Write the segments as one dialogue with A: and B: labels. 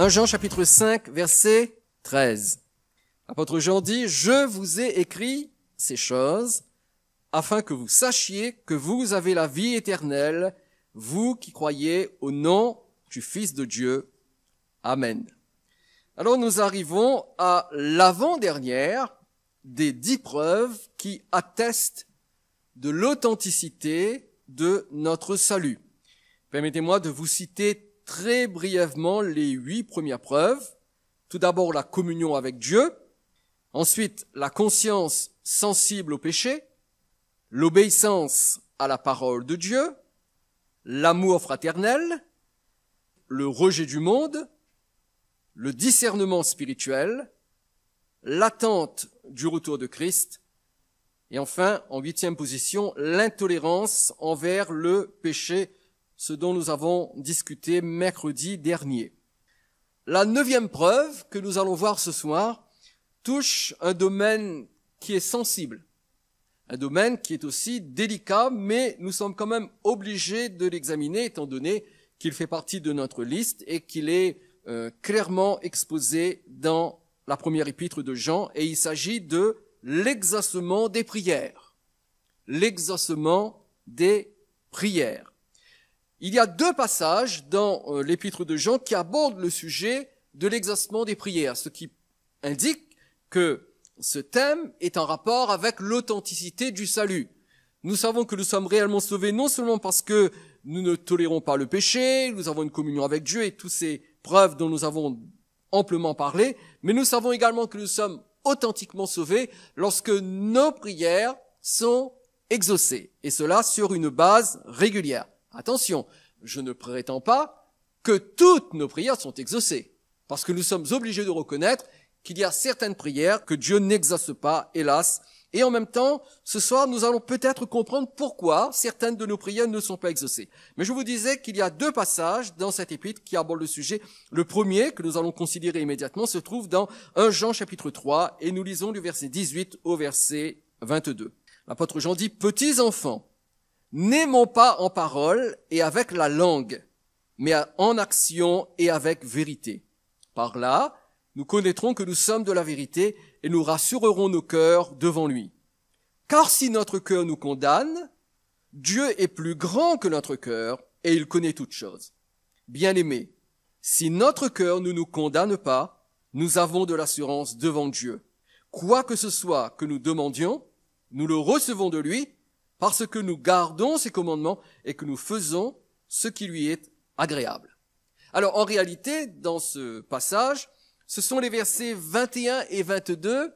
A: 1 Jean chapitre 5, verset 13. L'apôtre Jean dit « Je vous ai écrit ces choses afin que vous sachiez que vous avez la vie éternelle, vous qui croyez au nom du Fils de Dieu. Amen. » Alors nous arrivons à l'avant-dernière des 10 preuves qui attestent de l'authenticité de notre salut. Permettez-moi de vous citer très brièvement les 8 premières preuves. Tout d'abord, la communion avec Dieu. Ensuite, la conscience sensible au péché. L'obéissance à la parole de Dieu. L'amour fraternel. Le rejet du monde. Le discernement spirituel. L'attente du retour de Christ. Et enfin, en 8e position, l'intolérance envers le péché, ce dont nous avons discuté mercredi dernier. La 9e preuve que nous allons voir ce soir touche un domaine qui est sensible, un domaine qui est aussi délicat, mais nous sommes quand même obligés de l'examiner étant donné qu'il fait partie de notre liste et qu'il est clairement exposé dans la première épître de Jean, et il s'agit de l'exaucement des prières. L'exaucement des prières. Il y a 2 passages dans l'épître de Jean qui abordent le sujet de l'exaucement des prières, ce qui indique que ce thème est en rapport avec l'authenticité du salut. Nous savons que nous sommes réellement sauvés non seulement parce que nous ne tolérons pas le péché, nous avons une communion avec Dieu et toutes ces preuves dont nous avons amplement parlé, mais nous savons également que nous sommes authentiquement sauvés lorsque nos prières sont exaucées, et cela sur une base régulière. Attention, je ne prétends pas que toutes nos prières sont exaucées, parce que nous sommes obligés de reconnaître qu'il y a certaines prières que Dieu n'exauce pas, hélas. Et en même temps, ce soir, nous allons peut-être comprendre pourquoi certaines de nos prières ne sont pas exaucées. Mais je vous disais qu'il y a 2 passages dans cet épître qui abordent le sujet. Le premier, que nous allons considérer immédiatement, se trouve dans 1 Jean chapitre 3, et nous lisons du verset 18 au verset 22. L'apôtre Jean dit « Petits enfants, n'aimons pas en parole et avec la langue, mais en action et avec vérité. Par là, nous connaîtrons que nous sommes de la vérité et nous rassurerons nos cœurs devant lui. Car si notre cœur nous condamne, Dieu est plus grand que notre cœur et il connaît toutes choses. Bien-aimés, si notre cœur ne nous condamne pas, nous avons de l'assurance devant Dieu. Quoi que ce soit que nous demandions, nous le recevons de lui parce que nous gardons ses commandements et que nous faisons ce qui lui est agréable. » Alors en réalité, dans ce passage, ce sont les versets 21 et 22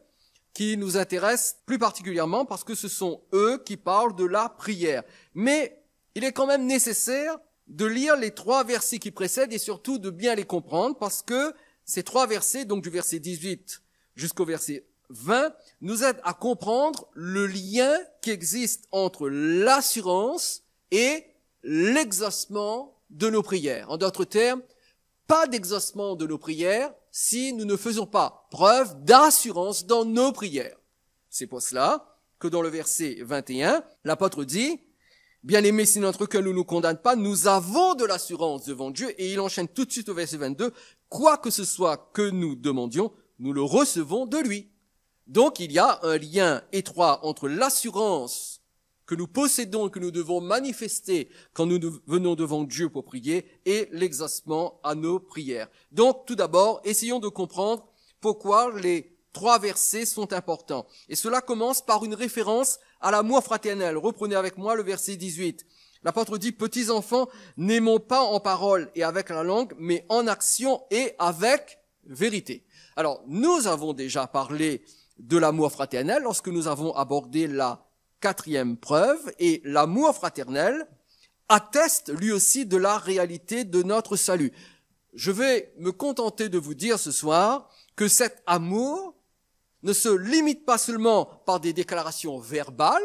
A: qui nous intéressent plus particulièrement parce que ce sont eux qui parlent de la prière. Mais il est quand même nécessaire de lire les 3 versets qui précèdent et surtout de bien les comprendre parce que ces 3 versets, donc du verset 18 jusqu'au verset 20, nous aident à comprendre le lien qui existe entre l'assurance et l'exaucement de nos prières. En d'autres termes, pas d'exaucement de nos prières si nous ne faisons pas preuve d'assurance dans nos prières. C'est pour cela que dans le verset 21, l'apôtre dit « Bien-aimés, si notre cœur ne nous condamne pas, nous avons de l'assurance devant Dieu. » Et il enchaîne tout de suite au verset 22 « Quoi que ce soit que nous demandions, nous le recevons de lui. » Donc il y a un lien étroit entre l'assurance que nous possédons et que nous devons manifester quand nous venons devant Dieu pour prier et l'exaucement à nos prières. Donc, tout d'abord, essayons de comprendre pourquoi les 3 versets sont importants. Et cela commence par une référence à l'amour fraternel. Reprenez avec moi le verset 18. L'apôtre dit « Petits enfants, n'aimons pas en parole et avec la langue, mais en action et avec vérité. » Alors, nous avons déjà parlé de l'amour fraternel lorsque nous avons abordé la 4e preuve, et l'amour fraternel atteste lui aussi de la réalité de notre salut. Je vais me contenter de vous dire ce soir que cet amour ne se limite pas seulement par des déclarations verbales,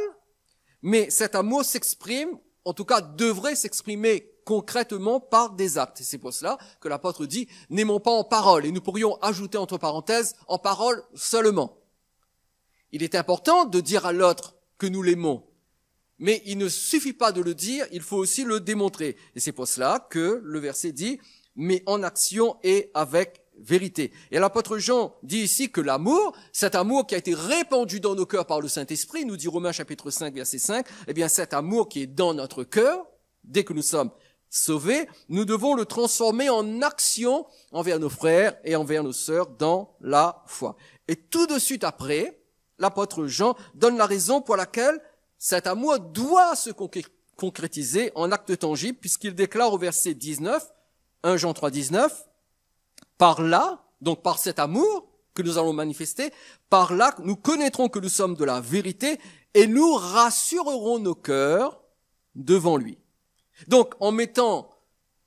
A: mais cet amour s'exprime, en tout cas devrait s'exprimer concrètement par des actes. Et c'est pour cela que l'apôtre dit « N'aimons pas en parole », et nous pourrions ajouter entre parenthèses « en parole seulement ». Il est important de dire à l'autre que nous l'aimons. Mais il ne suffit pas de le dire, il faut aussi le démontrer. Et c'est pour cela que le verset dit mais en action et avec vérité. Et l'apôtre Jean dit ici que l'amour, cet amour qui a été répandu dans nos cœurs par le Saint-Esprit, nous dit Romains chapitre 5, verset 5, eh bien cet amour qui est dans notre cœur, dès que nous sommes sauvés, nous devons le transformer en action envers nos frères et envers nos sœurs dans la foi. Et tout de suite après, l'apôtre Jean donne la raison pour laquelle cet amour doit se concrétiser en actes tangibles, puisqu'il déclare au verset 19, 1 Jean 3, 19, par là, donc par cet amour que nous allons manifester, par là nous connaîtrons que nous sommes de la vérité et nous rassurerons nos cœurs devant lui. Donc, en mettant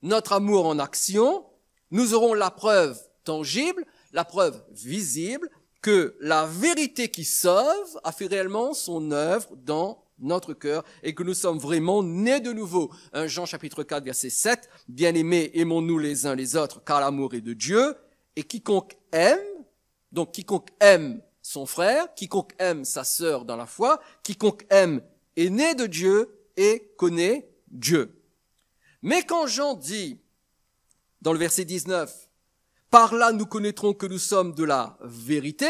A: notre amour en action, nous aurons la preuve tangible, la preuve visible que la vérité qui sauve a fait réellement son œuvre dans notre cœur et que nous sommes vraiment nés de nouveau. 1 Jean chapitre 4 verset 7, bien-aimés, aimons-nous les uns les autres car l'amour est de Dieu et quiconque aime, donc quiconque aime son frère, quiconque aime sa sœur dans la foi, quiconque aime est né de Dieu et connaît Dieu. Mais quand Jean dit, dans le verset 19, par là nous connaîtrons que nous sommes de la vérité,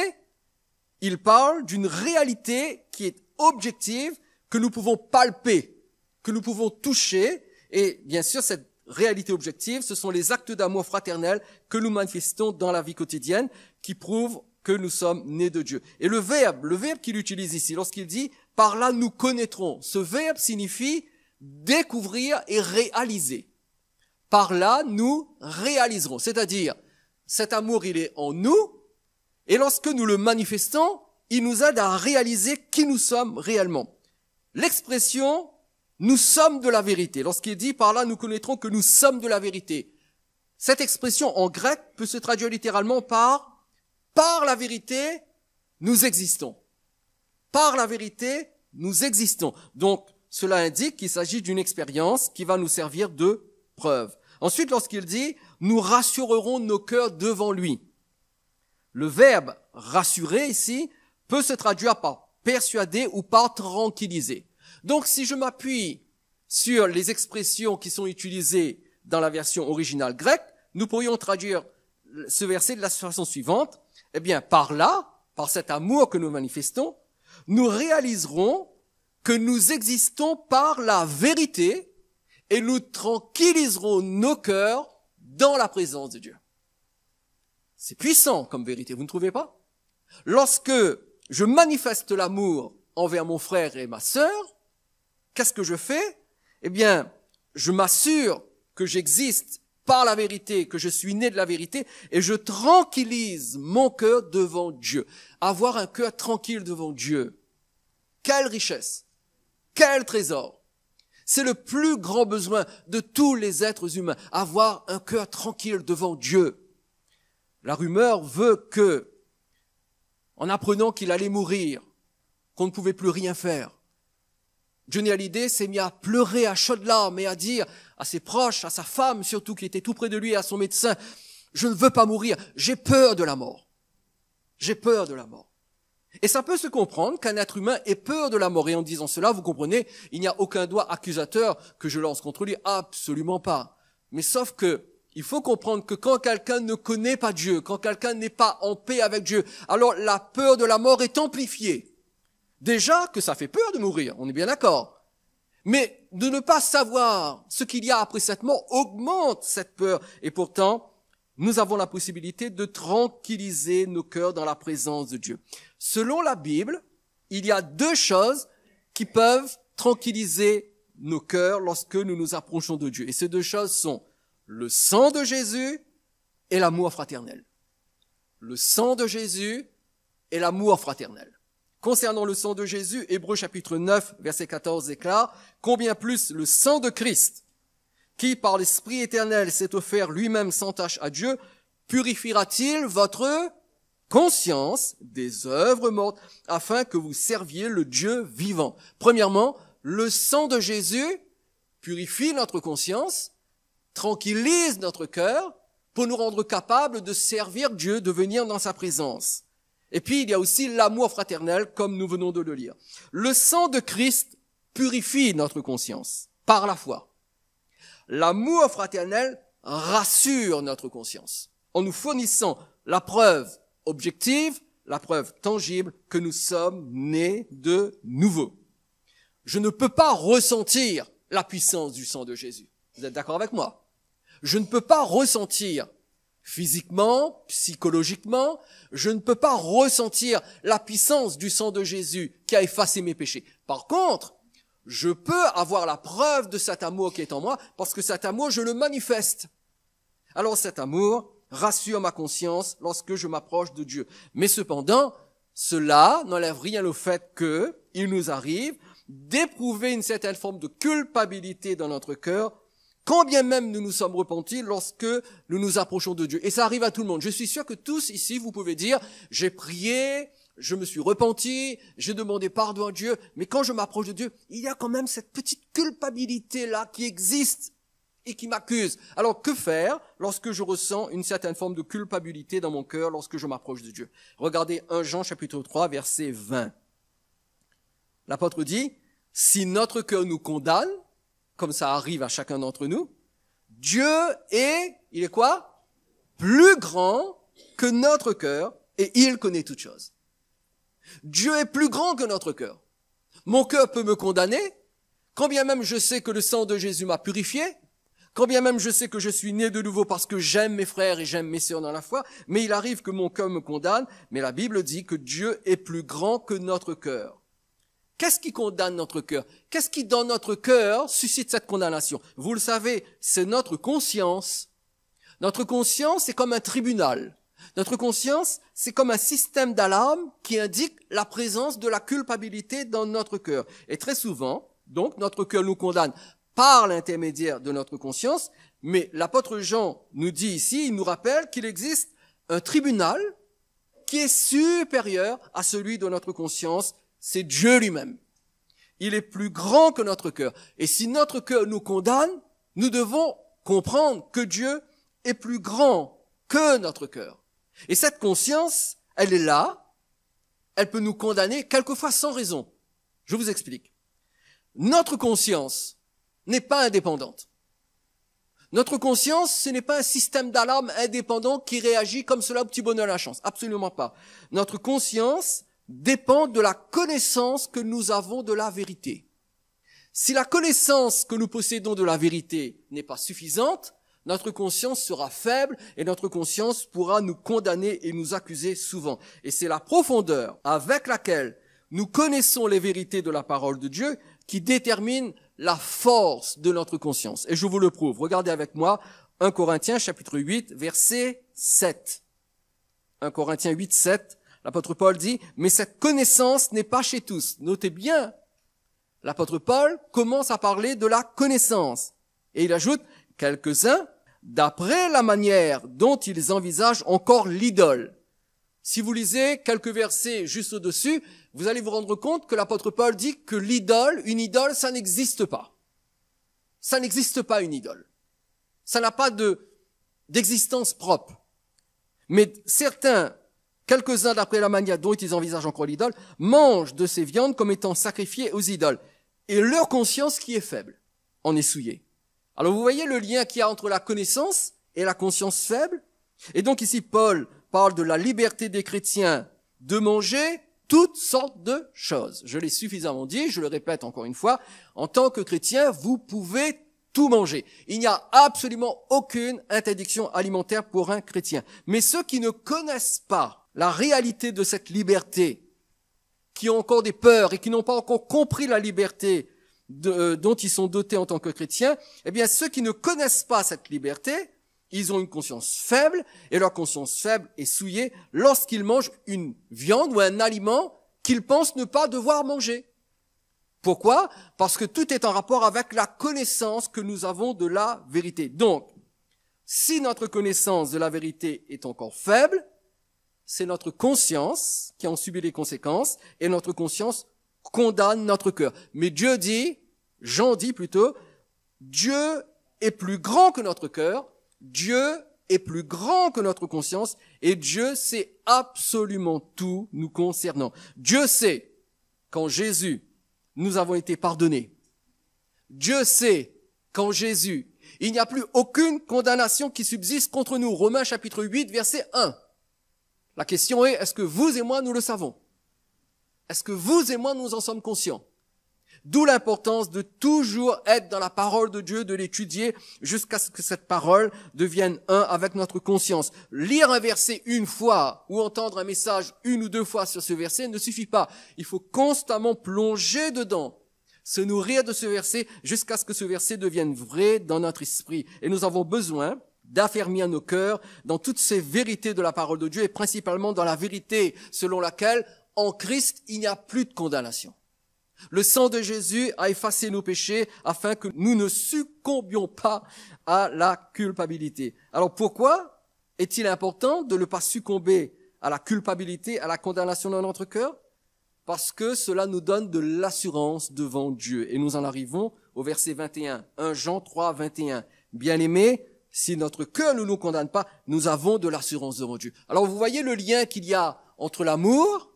A: il parle d'une réalité qui est objective, que nous pouvons palper, que nous pouvons toucher, et bien sûr cette réalité objective, ce sont les actes d'amour fraternel que nous manifestons dans la vie quotidienne, qui prouvent que nous sommes nés de Dieu. Et le verbe qu'il utilise ici, lorsqu'il dit « par là nous connaîtrons », ce verbe signifie découvrir et réaliser. Par là, nous réaliserons. C'est-à-dire, cet amour, il est en nous, et lorsque nous le manifestons, il nous aide à réaliser qui nous sommes réellement. L'expression « nous sommes de la vérité », lorsqu'il dit « par là, nous connaîtrons que nous sommes de la vérité », cette expression en grec peut se traduire littéralement par « par la vérité, nous existons ». Par la vérité, nous existons. Donc, cela indique qu'il s'agit d'une expérience qui va nous servir de preuve. Ensuite, lorsqu'il dit « nous rassurerons nos cœurs devant lui », le verbe « rassurer » ici peut se traduire par « persuader » ou par « tranquilliser ». Donc, si je m'appuie sur les expressions qui sont utilisées dans la version originale grecque, nous pourrions traduire ce verset de la façon suivante. Eh bien, par là, par cet amour que nous manifestons, nous réaliserons que nous existons par la vérité et nous tranquilliserons nos cœurs dans la présence de Dieu. C'est puissant comme vérité, vous ne trouvez pas? Lorsque je manifeste l'amour envers mon frère et ma sœur, qu'est-ce que je fais? Eh bien, je m'assure que j'existe par la vérité, que je suis né de la vérité, et je tranquillise mon cœur devant Dieu. Avoir un cœur tranquille devant Dieu, quelle richesse! Quel trésor! C'est le plus grand besoin de tous les êtres humains, avoir un cœur tranquille devant Dieu. La rumeur veut que, en apprenant qu'il allait mourir, qu'on ne pouvait plus rien faire, Johnny Hallyday s'est mis à pleurer à chaudes larmes et à dire à ses proches, à sa femme surtout qui était tout près de lui, et à son médecin, « Je ne veux pas mourir, j'ai peur de la mort. J'ai peur de la mort. » Et ça peut se comprendre qu'un être humain ait peur de la mort. Et en disant cela, vous comprenez, il n'y a aucun doigt accusateur que je lance contre lui. Absolument pas. Mais sauf que, il faut comprendre que quand quelqu'un ne connaît pas Dieu, quand quelqu'un n'est pas en paix avec Dieu, alors la peur de la mort est amplifiée. Déjà que ça fait peur de mourir, on est bien d'accord. Mais de ne pas savoir ce qu'il y a après cette mort augmente cette peur. Et pourtant, nous avons la possibilité de tranquilliser nos cœurs dans la présence de Dieu. Selon la Bible, il y a deux choses qui peuvent tranquilliser nos cœurs lorsque nous nous approchons de Dieu. Et ces deux choses sont le sang de Jésus et l'amour fraternel. Le sang de Jésus et l'amour fraternel. Concernant le sang de Jésus, Hébreux chapitre 9, verset 14 déclare « Combien plus le sang de Christ, qui par l'Esprit éternel s'est offert lui-même sans tache à Dieu, purifiera-t-il votre conscience des œuvres mortes, afin que vous serviez le Dieu vivant. » Premièrement, le sang de Jésus purifie notre conscience, tranquillise notre cœur, pour nous rendre capables de servir Dieu, de venir dans sa présence. Et puis, il y a aussi l'amour fraternel, comme nous venons de le lire. Le sang de Christ purifie notre conscience, par la foi. L'amour fraternel rassure notre conscience en nous fournissant la preuve objective, la preuve tangible que nous sommes nés de nouveau. Je ne peux pas ressentir la puissance du sang de Jésus. Vous êtes d'accord avec moi? Je ne peux pas ressentir physiquement, psychologiquement, je ne peux pas ressentir la puissance du sang de Jésus qui a effacé mes péchés. Par contre, je peux avoir la preuve de cet amour qui est en moi parce que cet amour, je le manifeste. Alors cet amour rassure ma conscience lorsque je m'approche de Dieu. Mais cependant, cela n'enlève rien au fait qu'il nous arrive d'éprouver une certaine forme de culpabilité dans notre cœur, quand bien même nous nous sommes repentis lorsque nous nous approchons de Dieu. Et ça arrive à tout le monde. Je suis sûr que tous ici, vous pouvez dire, j'ai prié, je me suis repenti, j'ai demandé pardon à Dieu, mais quand je m'approche de Dieu, il y a quand même cette petite culpabilité-là qui existe et qui m'accuse. Alors que faire lorsque je ressens une certaine forme de culpabilité dans mon cœur lorsque je m'approche de Dieu? Regardez 1 Jean chapitre 3 verset 20. L'apôtre dit, si notre cœur nous condamne, comme ça arrive à chacun d'entre nous, Dieu est, il est quoi? Plus grand que notre cœur et il connaît toutes choses. Dieu est plus grand que notre cœur. Mon cœur peut me condamner, quand bien même je sais que le sang de Jésus m'a purifié, quand bien même je sais que je suis né de nouveau parce que j'aime mes frères et j'aime mes sœurs dans la foi, mais il arrive que mon cœur me condamne, mais la Bible dit que Dieu est plus grand que notre cœur. Qu'est-ce qui condamne notre cœur? Qu'est-ce qui, dans notre cœur, suscite cette condamnation? Vous le savez, c'est notre conscience. Notre conscience est comme un tribunal. Notre conscience, c'est comme un système d'alarme qui indique la présence de la culpabilité dans notre cœur. Et très souvent, donc, notre cœur nous condamne par l'intermédiaire de notre conscience, mais l'apôtre Jean nous dit ici, il nous rappelle qu'il existe un tribunal qui est supérieur à celui de notre conscience. C'est Dieu lui-même. Il est plus grand que notre cœur. Et si notre cœur nous condamne, nous devons comprendre que Dieu est plus grand que notre cœur. Et cette conscience, elle est là. Elle peut nous condamner quelquefois sans raison. Je vous explique. Notre conscience n'est pas indépendante. Notre conscience, ce n'est pas un système d'alarme indépendant qui réagit comme cela au petit bonheur à la chance. Absolument pas. Notre conscience dépend de la connaissance que nous avons de la vérité. Si la connaissance que nous possédons de la vérité n'est pas suffisante, notre conscience sera faible et notre conscience pourra nous condamner et nous accuser souvent. Et c'est la profondeur avec laquelle nous connaissons les vérités de la parole de Dieu qui détermine la force de notre conscience. Et je vous le prouve. Regardez avec moi 1 Corinthiens chapitre 8 verset 7. 1 Corinthiens 8, 7. L'apôtre Paul dit, mais cette connaissance n'est pas chez tous. Notez bien, l'apôtre Paul commence à parler de la connaissance. Et il ajoute, quelques-uns, d'après la manière dont ils envisagent encore l'idole. Si vous lisez quelques versets juste au-dessus, vous allez vous rendre compte que l'apôtre Paul dit que l'idole, une idole, ça n'existe pas. Ça n'existe pas une idole. Ça n'a pas d'existence propre. Mais quelques-uns, d'après la manière dont ils envisagent encore l'idole, mangent de ces viandes comme étant sacrifiées aux idoles. Et leur conscience, qui est faible, en est souillée. Alors vous voyez le lien qu'il y a entre la connaissance et la conscience faible? Et donc ici, Paul parle de la liberté des chrétiens de manger toutes sortes de choses. Je l'ai suffisamment dit, je le répète encore une fois, en tant que chrétien, vous pouvez tout manger. Il n'y a absolument aucune interdiction alimentaire pour un chrétien. Mais ceux qui ne connaissent pas la réalité de cette liberté, qui ont encore des peurs et qui n'ont pas encore compris la liberté dont ils sont dotés en tant que chrétiens, eh bien, ceux qui ne connaissent pas cette liberté, ils ont une conscience faible et leur conscience faible est souillée lorsqu'ils mangent une viande ou un aliment qu'ils pensent ne pas devoir manger. Pourquoi? Parce que tout est en rapport avec la connaissance que nous avons de la vérité. Donc, si notre connaissance de la vérité est encore faible, c'est notre conscience qui en subit les conséquences et notre conscience condamne notre cœur. Mais Dieu dit, Jean dit plutôt, Dieu est plus grand que notre cœur, Dieu est plus grand que notre conscience et Dieu sait absolument tout nous concernant. Dieu sait qu'en Jésus, nous avons été pardonnés. Dieu sait qu'en Jésus, Il n'y a plus aucune condamnation qui subsiste contre nous. Romains chapitre 8, verset 1. La question est, est-ce que vous et moi, nous le savons? Est-ce que vous et moi, nous en sommes conscients? D'où l'importance de toujours être dans la parole de Dieu, de l'étudier jusqu'à ce que cette parole devienne un avec notre conscience. Lire un verset une fois ou entendre un message une ou deux fois sur ce verset ne suffit pas. Il faut constamment plonger dedans, se nourrir de ce verset jusqu'à ce que ce verset devienne vrai dans notre esprit. Et nous avons besoin d'affermir nos cœurs dans toutes ces vérités de la parole de Dieu et principalement dans la vérité selon laquelle en Christ il n'y a plus de condamnation. Le sang de Jésus a effacé nos péchés afin que nous ne succombions pas à la culpabilité. Alors pourquoi est-il important de ne pas succomber à la culpabilité, à la condamnation dans notre cœur? Parce que cela nous donne de l'assurance devant Dieu. Et nous en arrivons au verset 21, 1 Jean 3, 21. Bien-aimés, si notre cœur ne nous condamne pas, nous avons de l'assurance devant Dieu. Alors vous voyez le lien qu'il y a entre l'amour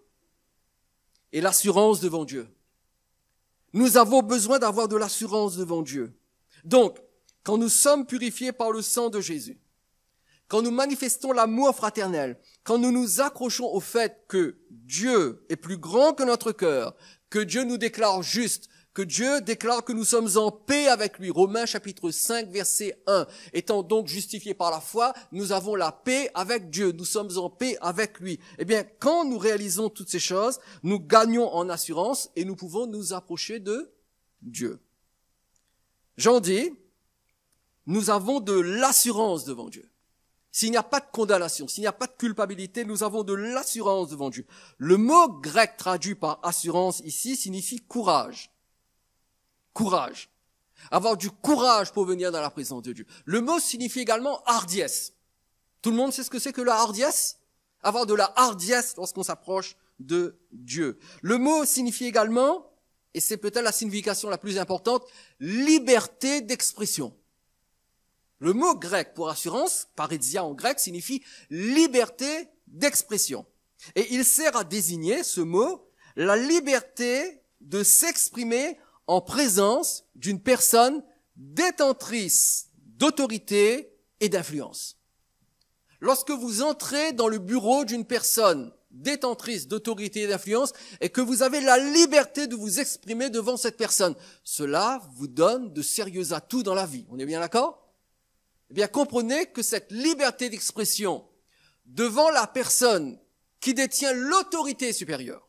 A: et l'assurance devant Dieu. Nous avons besoin d'avoir de l'assurance devant Dieu. Donc, quand nous sommes purifiés par le sang de Jésus, quand nous manifestons l'amour fraternel, quand nous nous accrochons au fait que Dieu est plus grand que notre cœur, que Dieu nous déclare juste, que Dieu déclare que nous sommes en paix avec lui. Romains chapitre 5, verset 1. Étant donc justifiés par la foi, nous avons la paix avec Dieu. Nous sommes en paix avec lui. Eh bien, quand nous réalisons toutes ces choses, nous gagnons en assurance et nous pouvons nous approcher de Dieu. Jean dit, nous avons de l'assurance devant Dieu. S'il n'y a pas de condamnation, s'il n'y a pas de culpabilité, nous avons de l'assurance devant Dieu. Le mot grec traduit par assurance ici signifie courage. Courage. Avoir du courage pour venir dans la présence de Dieu. Le mot signifie également hardiesse. Tout le monde sait ce que c'est que la hardiesse? Avoir de la hardiesse lorsqu'on s'approche de Dieu. Le mot signifie également, et c'est peut-être la signification la plus importante, liberté d'expression. Le mot grec pour assurance, pareidia en grec, signifie liberté d'expression. Et il sert à désigner, ce mot, la liberté de s'exprimer en présence d'une personne détentrice d'autorité et d'influence. Lorsque vous entrez dans le bureau d'une personne détentrice d'autorité et d'influence et que vous avez la liberté de vous exprimer devant cette personne, cela vous donne de sérieux atouts dans la vie. On est bien d'accord? Eh bien, comprenez que cette liberté d'expression devant la personne qui détient l'autorité supérieure,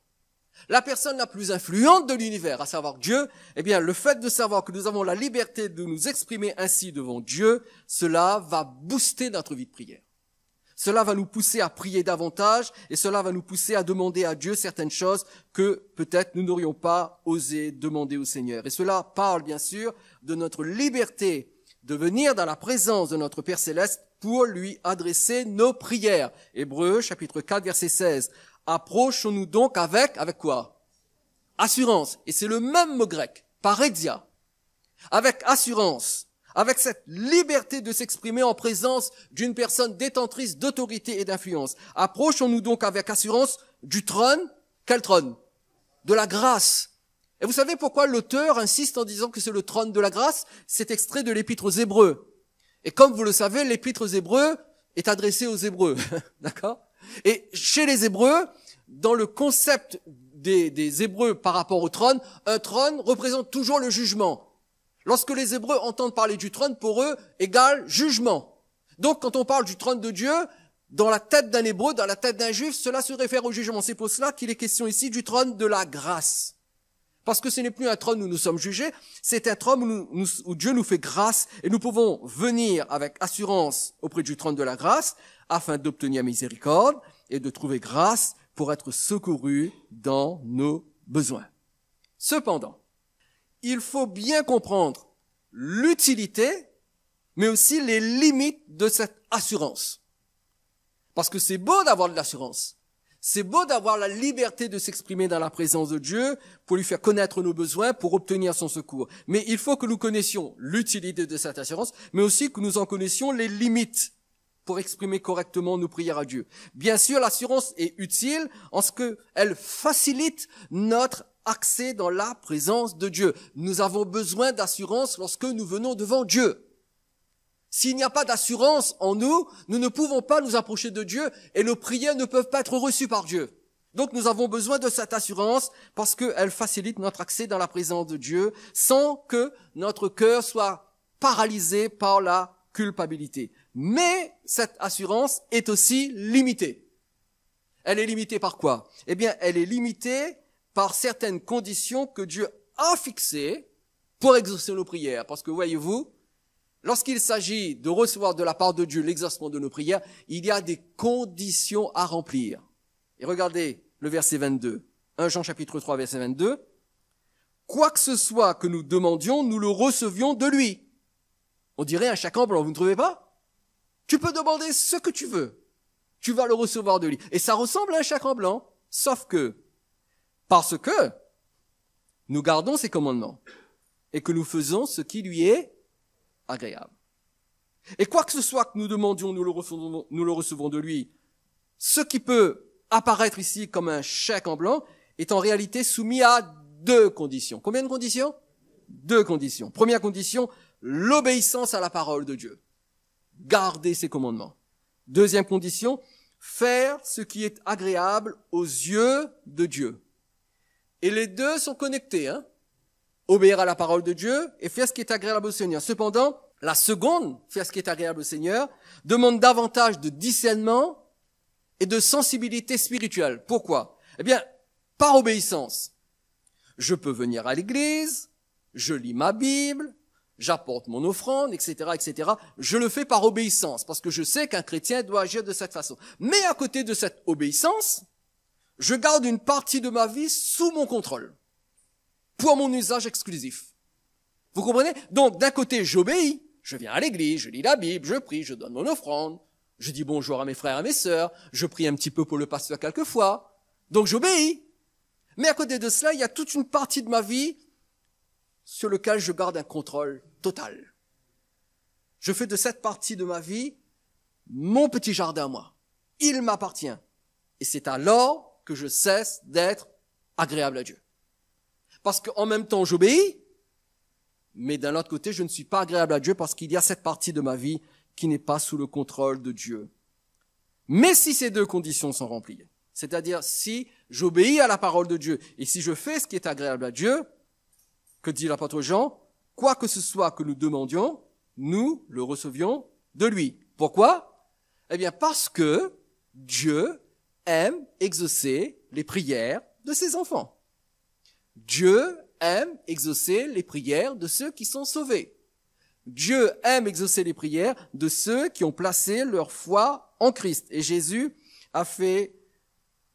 A: la personne la plus influente de l'univers, à savoir Dieu, eh bien, le fait de savoir que nous avons la liberté de nous exprimer ainsi devant Dieu, cela va booster notre vie de prière. Cela va nous pousser à prier davantage et cela va nous pousser à demander à Dieu certaines choses que peut-être nous n'aurions pas osé demander au Seigneur. Et cela parle bien sûr de notre liberté de venir dans la présence de notre Père Céleste pour lui adresser nos prières. Hébreux chapitre 4 verset 16. Approchons-nous donc avec quoi? Assurance. Et c'est le même mot grec, pareidia. Avec assurance, avec cette liberté de s'exprimer en présence d'une personne détentrice d'autorité et d'influence. Approchons-nous donc avec assurance du trône. Quel trône? De la grâce. Et vous savez pourquoi l'auteur insiste en disant que c'est le trône de la grâce? C'est extrait de l'épître aux Hébreux. Et comme vous le savez, l'épître aux Hébreux est adressée aux Hébreux. D'accord? Et chez les Hébreux, dans le concept des Hébreux par rapport au trône, un trône représente toujours le jugement. Lorsque les Hébreux entendent parler du trône, pour eux, égale jugement. Donc, quand on parle du trône de Dieu, dans la tête d'un Hébreu, dans la tête d'un Juif, cela se réfère au jugement. C'est pour cela qu'il est question ici du trône de la grâce. Parce que ce n'est plus un trône où nous sommes jugés, c'est un trône où Dieu nous fait grâce et nous pouvons venir avec assurance auprès du trône de la grâce afin d'obtenir miséricorde et de trouver grâce pour être secourus dans nos besoins. Cependant, il faut bien comprendre l'utilité, mais aussi les limites de cette assurance. Parce que c'est beau d'avoir de l'assurance. C'est beau d'avoir la liberté de s'exprimer dans la présence de Dieu pour lui faire connaître nos besoins, pour obtenir son secours. Mais il faut que nous connaissions l'utilité de cette assurance, mais aussi que nous en connaissions les limites pour exprimer correctement nos prières à Dieu. Bien sûr, l'assurance est utile en ce qu'elle facilite notre accès dans la présence de Dieu. Nous avons besoin d'assurance lorsque nous venons devant Dieu. S'il n'y a pas d'assurance en nous, nous ne pouvons pas nous approcher de Dieu et nos prières ne peuvent pas être reçues par Dieu. Donc nous avons besoin de cette assurance parce qu'elle facilite notre accès dans la présence de Dieu sans que notre cœur soit paralysé par la culpabilité. Mais cette assurance est aussi limitée. Elle est limitée par quoi? Eh bien, elle est limitée par certaines conditions que Dieu a fixées pour exaucer nos prières. Parce que voyez-vous, lorsqu'il s'agit de recevoir de la part de Dieu l'exaucement de nos prières, il y a des conditions à remplir. Et regardez le verset 22. 1 Jean chapitre 3, verset 22. Quoi que ce soit que nous demandions, nous le recevions de lui. On dirait un chèque en blanc, vous ne trouvez pas? Tu peux demander ce que tu veux. Tu vas le recevoir de lui. Et ça ressemble à un chèque en blanc, sauf que, parce que nous gardons ses commandements et que nous faisons ce qui lui est agréable. Et quoi que ce soit que nous demandions, nous le recevons de lui. Ce qui peut apparaître ici comme un chèque en blanc est en réalité soumis à 2 conditions. Combien de conditions? 2 conditions. Première condition, l'obéissance à la parole de Dieu. Garder ses commandements. Deuxième condition, faire ce qui est agréable aux yeux de Dieu. Et les deux sont connectés, hein? Obéir à la parole de Dieu et faire ce qui est agréable au Seigneur. Cependant, la seconde, faire ce qui est agréable au Seigneur, demande davantage de discernement et de sensibilité spirituelle. Pourquoi? Eh bien, par obéissance. Je peux venir à l'église, je lis ma Bible, j'apporte mon offrande, etc., etc. Je le fais par obéissance, parce que je sais qu'un chrétien doit agir de cette façon. Mais à côté de cette obéissance, je garde une partie de ma vie sous mon contrôle, pour mon usage exclusif. Vous comprenez? Donc, d'un côté, j'obéis, je viens à l'église, je lis la Bible, je prie, je donne mon offrande, je dis bonjour à mes frères et à mes sœurs, je prie un petit peu pour le pasteur quelquefois. Donc, j'obéis. Mais à côté de cela, il y a toute une partie de ma vie sur laquelle je garde un contrôle total. Je fais de cette partie de ma vie mon petit jardin à moi. Il m'appartient. Et c'est alors que je cesse d'être agréable à Dieu. Parce qu'en même temps, j'obéis, mais d'un autre côté, je ne suis pas agréable à Dieu parce qu'il y a cette partie de ma vie qui n'est pas sous le contrôle de Dieu. Mais si ces 2 conditions sont remplies, c'est-à-dire si j'obéis à la parole de Dieu et si je fais ce qui est agréable à Dieu, que dit l'apôtre Jean? Quoi que ce soit que nous demandions, nous le recevions de lui. Pourquoi? Eh bien, parce que Dieu aime exaucer les prières de ses enfants. Dieu aime exaucer les prières de ceux qui sont sauvés. Dieu aime exaucer les prières de ceux qui ont placé leur foi en Christ. Et Jésus a fait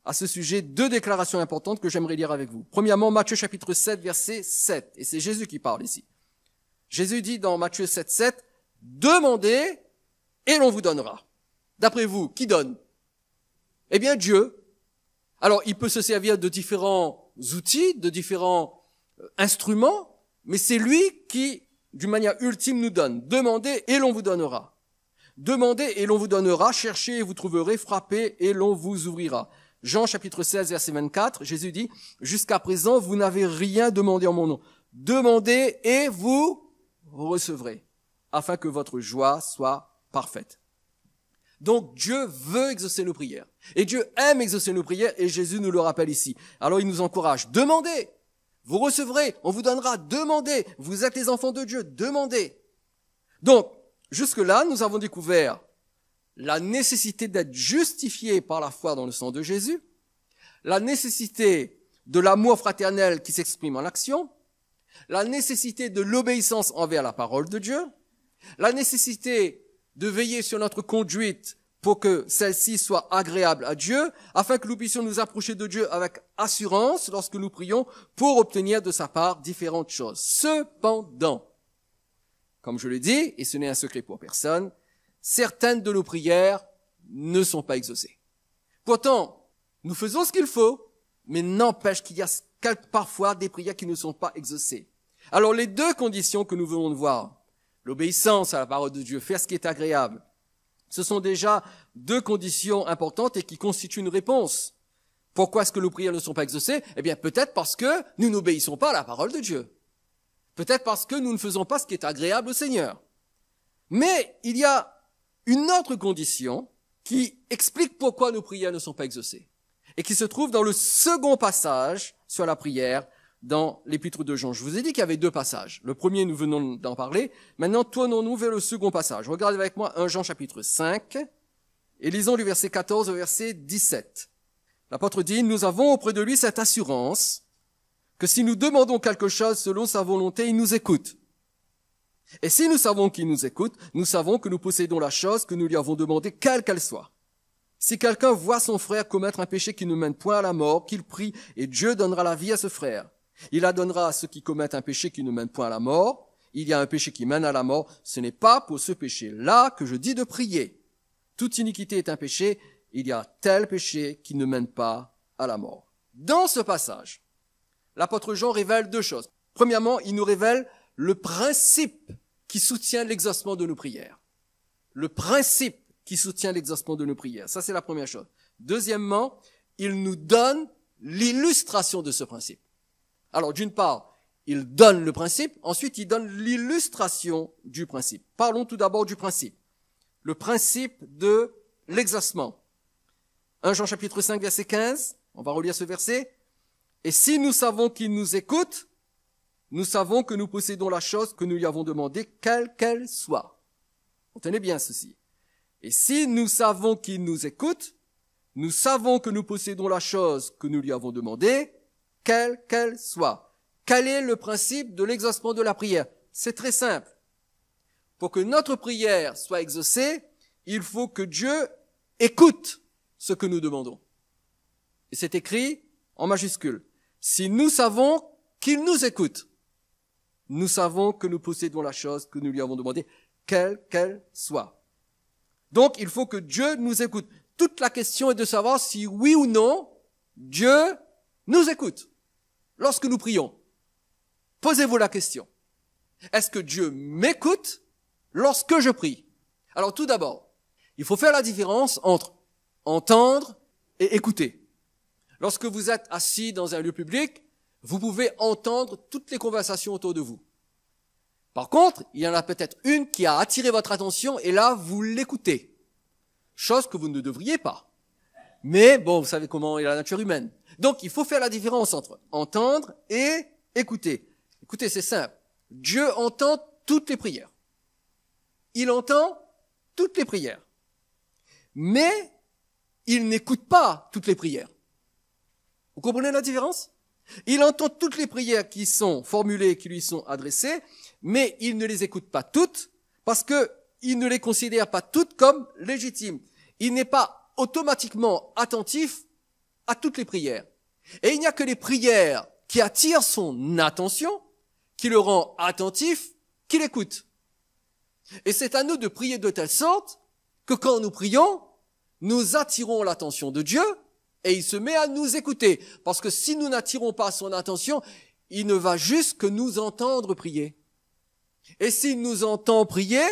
A: à ce sujet 2 déclarations importantes que j'aimerais lire avec vous. Premièrement, Matthieu chapitre 7, verset 7. Et c'est Jésus qui parle ici. Jésus dit dans Matthieu 7, 7, « Demandez et l'on vous donnera. » D'après vous, qui donne? Eh bien, Dieu. Alors, il peut se servir de différents outils, de différents instruments, mais c'est lui qui, d'une manière ultime, nous donne. Demandez et l'on vous donnera. Demandez et l'on vous donnera. Cherchez et vous trouverez. Frappez et l'on vous ouvrira. Jean chapitre 16, verset 24, Jésus dit, « Jusqu'à présent, vous n'avez rien demandé en mon nom. Demandez et vous recevrez, afin que votre joie soit parfaite. » Donc Dieu veut exaucer nos prières. Et Dieu aime exaucer nos prières, et Jésus nous le rappelle ici. Alors il nous encourage, demandez, vous recevrez, on vous donnera, demandez, vous êtes les enfants de Dieu, demandez. Donc, jusque-là, nous avons découvert la nécessité d'être justifié par la foi dans le sang de Jésus, la nécessité de l'amour fraternel qui s'exprime en action, la nécessité de l'obéissance envers la parole de Dieu, la nécessité de veiller sur notre conduite pour que celle-ci soit agréable à Dieu, afin que nous puissions nous approcher de Dieu avec assurance lorsque nous prions pour obtenir de sa part différentes choses. Cependant, comme je l'ai dit, et ce n'est un secret pour personne, certaines de nos prières ne sont pas exaucées. Pourtant, nous faisons ce qu'il faut, mais n'empêche qu'il y a parfois des prières qui ne sont pas exaucées. Alors les 2 conditions que nous venons de voir, l'obéissance à la parole de Dieu, faire ce qui est agréable, ce sont déjà 2 conditions importantes et qui constituent une réponse. Pourquoi est-ce que nos prières ne sont pas exaucées? Eh bien, peut-être parce que nous n'obéissons pas à la parole de Dieu. Peut-être parce que nous ne faisons pas ce qui est agréable au Seigneur. Mais il y a une autre condition qui explique pourquoi nos prières ne sont pas exaucées et qui se trouve dans le second passage sur la prière dans l'épître de Jean. Je vous ai dit qu'il y avait deux passages. Le premier, nous venons d'en parler. Maintenant, tournons-nous vers le second passage. Regardez avec moi 1 Jean chapitre 5 et lisons du verset 14 au verset 17. L'apôtre dit, « Nous avons auprès de lui cette assurance que si nous demandons quelque chose selon sa volonté, il nous écoute. Et si nous savons qu'il nous écoute, nous savons que nous possédons la chose que nous lui avons demandée, quelle qu'elle soit. Si quelqu'un voit son frère commettre un péché qui ne mène point à la mort, qu'il prie, et Dieu donnera la vie à ce frère. Il la donnera à ceux qui commettent un péché qui ne mène point à la mort. Il y a un péché qui mène à la mort. Ce n'est pas pour ce péché-là que je dis de prier. Toute iniquité est un péché. Il y a tel péché qui ne mène pas à la mort. » Dans ce passage, l'apôtre Jean révèle deux choses. Premièrement, il nous révèle le principe qui soutient l'exaucement de nos prières. Le principe qui soutient l'exaucement de nos prières. Ça, c'est la première chose. Deuxièmement, il nous donne l'illustration de ce principe. Alors, d'une part, il donne le principe, ensuite il donne l'illustration du principe. Parlons tout d'abord du principe. Le principe de l'exaucement. 1 Jean chapitre 5, verset 15, on va relire ce verset. « Et si nous savons qu'il nous écoute, nous savons que nous possédons la chose que nous lui avons demandée, quelle qu'elle soit. » Retenez bien ceci. « Et si nous savons qu'il nous écoute, nous savons que nous possédons la chose que nous lui avons demandée, quelle qu'elle soit. » Quel est le principe de l'exaucement de la prière? C'est très simple. Pour que notre prière soit exaucée, il faut que Dieu écoute ce que nous demandons. Et c'est écrit en majuscule. Si nous savons qu'il nous écoute, nous savons que nous possédons la chose que nous lui avons demandée, quelle qu'elle soit. Donc, il faut que Dieu nous écoute. Toute la question est de savoir si oui ou non, Dieu nous écoute lorsque nous prions. Posez-vous la question. Est-ce que Dieu m'écoute lorsque je prie? Alors tout d'abord, il faut faire la différence entre entendre et écouter. Lorsque vous êtes assis dans un lieu public, vous pouvez entendre toutes les conversations autour de vous. Par contre, il y en a peut-être une qui a attiré votre attention et là, vous l'écoutez. Chose que vous ne devriez pas. Mais bon, vous savez comment est la nature humaine. Donc, il faut faire la différence entre entendre et écouter. Écoutez, c'est simple. Dieu entend toutes les prières. Il entend toutes les prières. Mais il n'écoute pas toutes les prières. Vous comprenez la différence? Il entend toutes les prières qui sont formulées, qui lui sont adressées, mais il ne les écoute pas toutes parce que il ne les considère pas toutes comme légitimes. Il n'est pas automatiquement attentif à toutes les prières. Et il n'y a que les prières qui attirent son attention, qui le rend attentif, qu'il écoute. Et c'est à nous de prier de telle sorte que quand nous prions, nous attirons l'attention de Dieu et il se met à nous écouter. Parce que si nous n'attirons pas son attention, il ne va juste que nous entendre prier. Et s'il nous entend prier,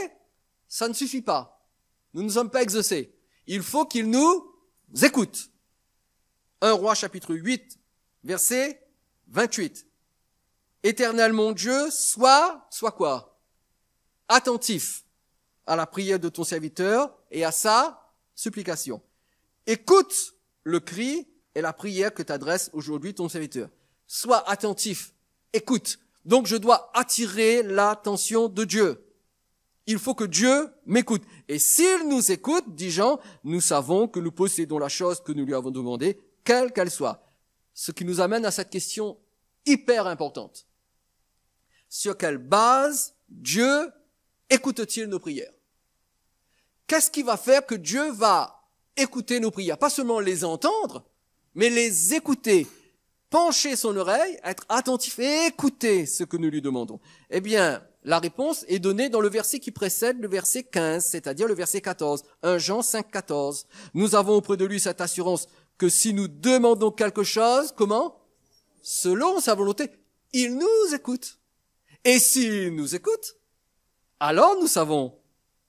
A: ça ne suffit pas. Nous ne sommes pas exaucés. Il faut qu'il nous écoute. 1 Roi chapitre 8, verset 28. Éternel mon Dieu, sois quoi? Attentif à la prière de ton serviteur et à sa supplication. Écoute le cri et la prière que t'adresse aujourd'hui ton serviteur. Sois attentif, écoute. Donc je dois attirer l'attention de Dieu. Il faut que Dieu m'écoute. Et s'il nous écoute, dit Jean, nous savons que nous possédons la chose que nous lui avons demandée, quelle qu'elle soit. Ce qui nous amène à cette question hyper importante. Sur quelle base Dieu écoute-t-il nos prières? Qu'est-ce qui va faire que Dieu va écouter nos prières? Pas seulement les entendre, mais les écouter. Pencher son oreille, être attentif et écouter ce que nous lui demandons. Eh bien, la réponse est donnée dans le verset qui précède le verset 15, c'est-à-dire le verset 14. 1 Jean 5, 14. Nous avons auprès de lui cette assurance que si nous demandons quelque chose, comment? Selon sa volonté, il nous écoute. Et s'il nous écoute, alors nous savons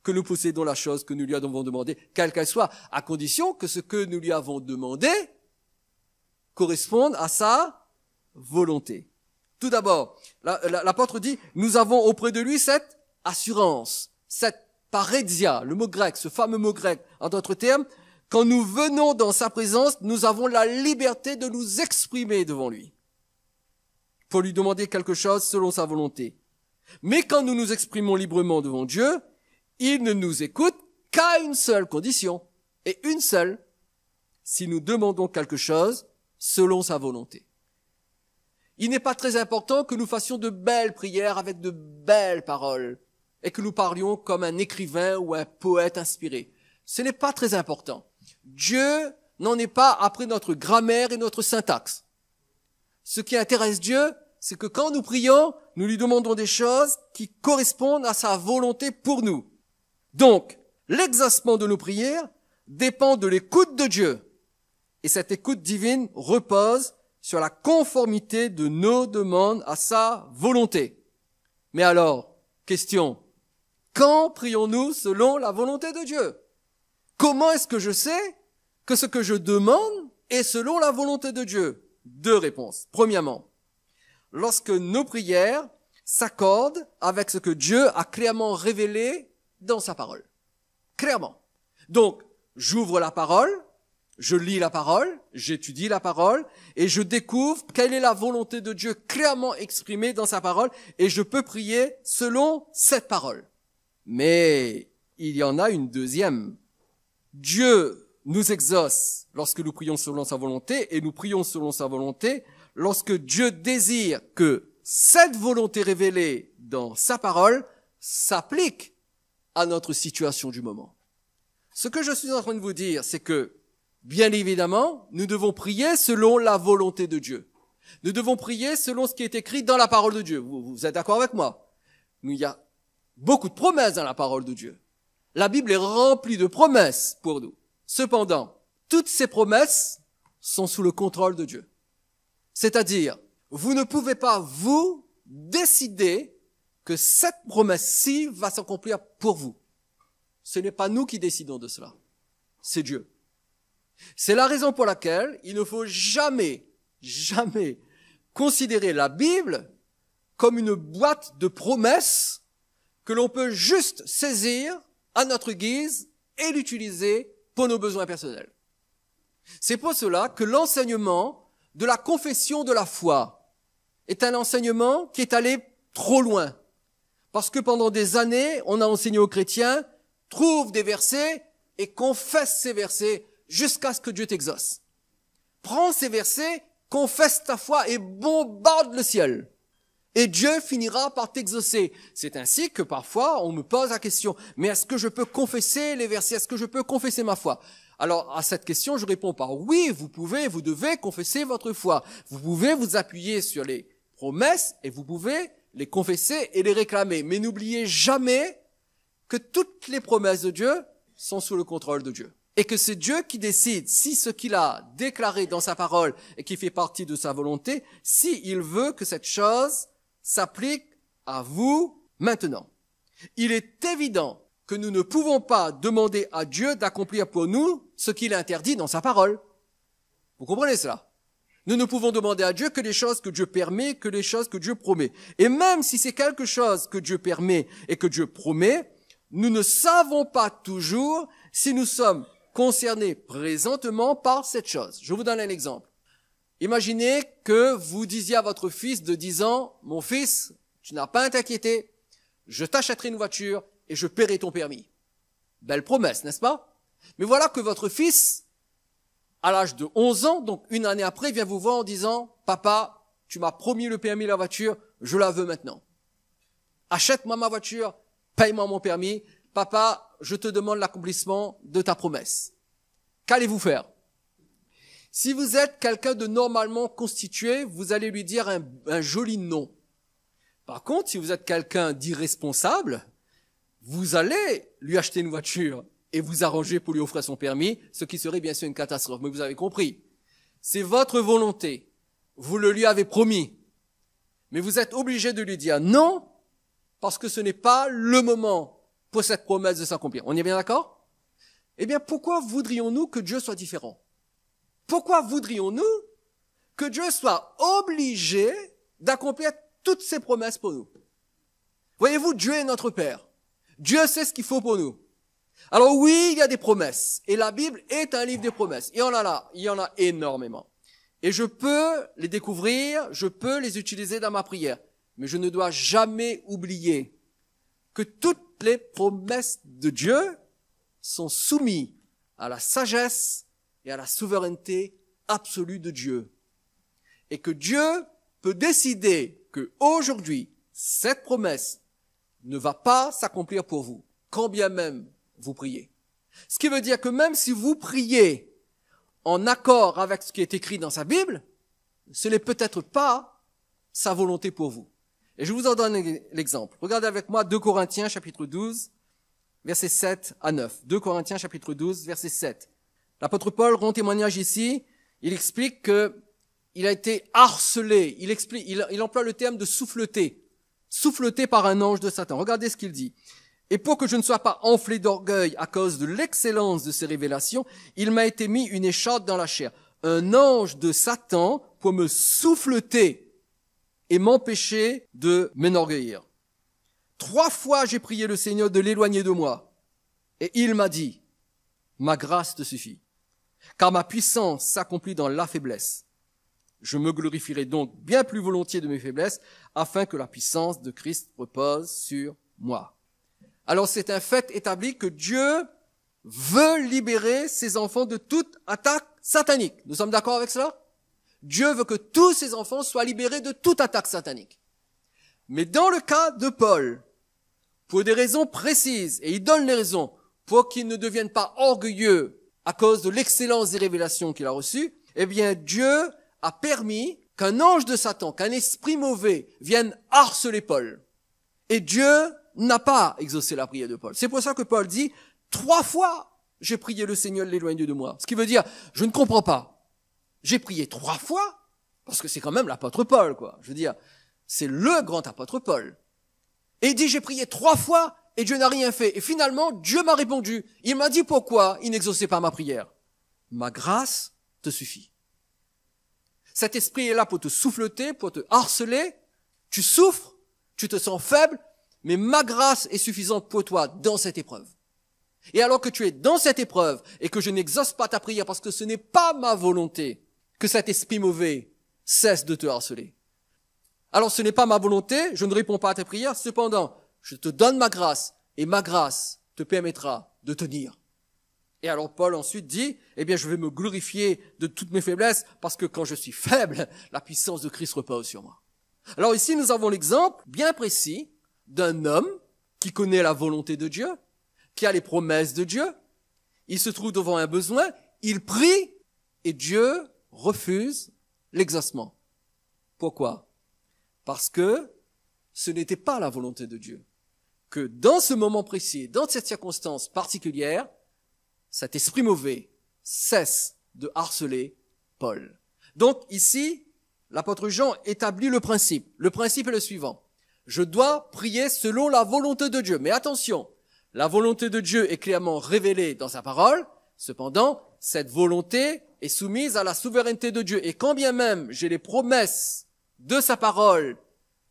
A: que nous possédons la chose que nous lui avons demandée, quelle qu'elle soit, à condition que ce que nous lui avons demandé corresponde à sa volonté. Tout d'abord, l'apôtre dit, nous avons auprès de lui cette assurance, cette parédia, le mot grec, ce fameux mot grec, en d'autres termes, quand nous venons dans sa présence, nous avons la liberté de nous exprimer devant lui, pour lui demander quelque chose selon sa volonté. Mais quand nous nous exprimons librement devant Dieu, il ne nous écoute qu'à une seule condition, et une seule, si nous demandons quelque chose selon sa volonté. Il n'est pas très important que nous fassions de belles prières avec de belles paroles, et que nous parlions comme un écrivain ou un poète inspiré. Ce n'est pas très important. Dieu n'en est pas après notre grammaire et notre syntaxe. Ce qui intéresse Dieu, c'est que quand nous prions, nous lui demandons des choses qui correspondent à sa volonté pour nous. Donc, l'exaucement de nos prières dépend de l'écoute de Dieu. Et cette écoute divine repose sur la conformité de nos demandes à sa volonté. Mais alors, question, quand prions-nous selon la volonté de Dieu? Comment est-ce que je sais que ce que je demande est selon la volonté de Dieu? Deux réponses. Premièrement, lorsque nos prières s'accordent avec ce que Dieu a clairement révélé dans sa parole. Clairement. Donc, j'ouvre la parole, je lis la parole, j'étudie la parole, et je découvre quelle est la volonté de Dieu clairement exprimée dans sa parole, et je peux prier selon cette parole. Mais il y en a une deuxième. Dieu nous exauce lorsque nous prions selon sa volonté, et nous prions selon sa volonté lorsque Dieu désire que cette volonté révélée dans sa parole s'applique à notre situation du moment. Ce que je suis en train de vous dire, c'est que, bien évidemment, nous devons prier selon la volonté de Dieu. Nous devons prier selon ce qui est écrit dans la parole de Dieu. Vous êtes d'accord avec moi? Il y a beaucoup de promesses dans la parole de Dieu. La Bible est remplie de promesses pour nous. Cependant, toutes ces promesses sont sous le contrôle de Dieu. C'est-à-dire, vous ne pouvez pas, vous, décider que cette promesse-ci va s'accomplir pour vous. Ce n'est pas nous qui décidons de cela. C'est Dieu. C'est la raison pour laquelle il ne faut jamais considérer la Bible comme une boîte de promesses que l'on peut juste saisir à notre guise et l'utiliser pour nos besoins personnels. C'est pour cela que l'enseignement de la confession de la foi est un enseignement qui est allé trop loin. Parce que pendant des années, on a enseigné aux chrétiens, trouve des versets et confesse ces versets jusqu'à ce que Dieu t'exauce. Prends ces versets, confesse ta foi et bombarde le ciel. Et Dieu finira par t'exaucer. C'est ainsi que parfois on me pose la question, mais est-ce que je peux confesser les versets? Est-ce que je peux confesser ma foi? Alors à cette question, je réponds par oui, vous pouvez, vous devez confesser votre foi. Vous pouvez vous appuyer sur les promesses et vous pouvez les confesser et les réclamer. Mais n'oubliez jamais que toutes les promesses de Dieu sont sous le contrôle de Dieu. Et que c'est Dieu qui décide si ce qu'il a déclaré dans sa parole et qui fait partie de sa volonté, si il veut que cette chose s'applique à vous maintenant. Il est évident que nous ne pouvons pas demander à Dieu d'accomplir pour nous ce qu'il interdit dans sa parole. Vous comprenez cela? Nous ne pouvons demander à Dieu que les choses que Dieu permet, que les choses que Dieu promet. Et même si c'est quelque chose que Dieu permet et que Dieu promet, nous ne savons pas toujours si nous sommes concernés présentement par cette chose. Je vous donne un exemple. Imaginez que vous disiez à votre fils de 10 ans, « Mon fils, tu n'as pas à t'inquiéter, je t'achèterai une voiture et je paierai ton permis. » Belle promesse, n'est-ce pas? Mais voilà que votre fils, à l'âge de 11 ans, donc une année après, vient vous voir en disant, « Papa, tu m'as promis le permis et la voiture, je la veux maintenant. Achète-moi ma voiture, paye-moi mon permis. Papa, je te demande l'accomplissement de ta promesse. » Qu'allez-vous faire? Si vous êtes quelqu'un de normalement constitué, vous allez lui dire un joli non. Par contre, si vous êtes quelqu'un d'irresponsable, vous allez lui acheter une voiture et vous arranger pour lui offrir son permis, ce qui serait bien sûr une catastrophe. Mais vous avez compris. C'est votre volonté. Vous le lui avez promis. Mais vous êtes obligé de lui dire non, parce que ce n'est pas le moment pour cette promesse de s'accomplir. On y est bien d'accord? Eh bien, pourquoi voudrions-nous que Dieu soit différent? Pourquoi voudrions-nous que Dieu soit obligé d'accomplir toutes ses promesses pour nous? Voyez-vous, Dieu est notre Père. Dieu sait ce qu'il faut pour nous. Alors oui, il y a des promesses. Et la Bible est un livre des promesses. Il y en a là, il y en a énormément. Et je peux les découvrir, je peux les utiliser dans ma prière. Mais je ne dois jamais oublier que toutes les promesses de Dieu sont soumises à la sagesse et à la souveraineté absolue de Dieu. Et que Dieu peut décider que aujourd'hui, cette promesse ne va pas s'accomplir pour vous, quand bien même vous priez. Ce qui veut dire que même si vous priez en accord avec ce qui est écrit dans sa Bible, ce n'est peut-être pas sa volonté pour vous. Et je vous en donne l'exemple. Regardez avec moi 2 Corinthiens chapitre 12, versets 7 à 9. 2 Corinthiens chapitre 12, verset 7. L'apôtre Paul rend témoignage ici. Il explique que il a été harcelé. Il emploie le terme de souffleté. Souffleté par un ange de Satan. Regardez ce qu'il dit. Et pour que je ne sois pas enflé d'orgueil à cause de l'excellence de ces révélations, il m'a été mis une écharpe dans la chair. Un ange de Satan pour me souffleter et m'empêcher de m'enorgueillir. 3 fois j'ai prié le Seigneur de l'éloigner de moi. Et il m'a dit, ma grâce te suffit, car ma puissance s'accomplit dans la faiblesse. Je me glorifierai donc bien plus volontiers de mes faiblesses, afin que la puissance de Christ repose sur moi. Alors c'est un fait établi que Dieu veut libérer ses enfants de toute attaque satanique. Nous sommes d'accord avec cela? Dieu veut que tous ses enfants soient libérés de toute attaque satanique. Mais dans le cas de Paul, pour des raisons précises, et il donne les raisons pour qu'il ne devienne pas orgueilleux à cause de l'excellence des révélations qu'il a reçues, eh bien Dieu a permis qu'un ange de Satan, qu'un esprit mauvais vienne harceler Paul. Et Dieu n'a pas exaucé la prière de Paul. C'est pour ça que Paul dit, 3 fois j'ai prié le Seigneur de l'éloigner de moi. Ce qui veut dire, je ne comprends pas. J'ai prié 3 fois, parce que c'est quand même l'apôtre Paul, quoi. Je veux dire, c'est le grand apôtre Paul. Et il dit, j'ai prié 3 fois et Dieu n'a rien fait. Et finalement, Dieu m'a répondu. Il m'a dit pourquoi il n'exauçait pas ma prière. Ma grâce te suffit. Cet esprit est là pour te souffleter, pour te harceler. Tu souffres, tu te sens faible, mais ma grâce est suffisante pour toi dans cette épreuve. Et alors que tu es dans cette épreuve et que je n'exauce pas ta prière parce que ce n'est pas ma volonté que cet esprit mauvais cesse de te harceler. Alors ce n'est pas ma volonté, je ne réponds pas à ta prière, cependant, je te donne ma grâce et ma grâce te permettra de tenir. Et alors Paul ensuite dit, eh bien je vais me glorifier de toutes mes faiblesses parce que quand je suis faible, la puissance de Christ repose sur moi. Alors ici nous avons l'exemple bien précis d'un homme qui connaît la volonté de Dieu, qui a les promesses de Dieu. Il se trouve devant un besoin, il prie et Dieu refuse l'exaucement. Pourquoi? Parce que ce n'était pas la volonté de Dieu. Que dans ce moment précis, dans cette circonstance particulière, cet esprit mauvais cesse de harceler Paul. Donc ici, l'apôtre Jean établit le principe. Le principe est le suivant. Je dois prier selon la volonté de Dieu. Mais attention, la volonté de Dieu est clairement révélée dans sa parole. Cependant, cette volonté est soumise à la souveraineté de Dieu. Et quand bien même j'ai les promesses de sa parole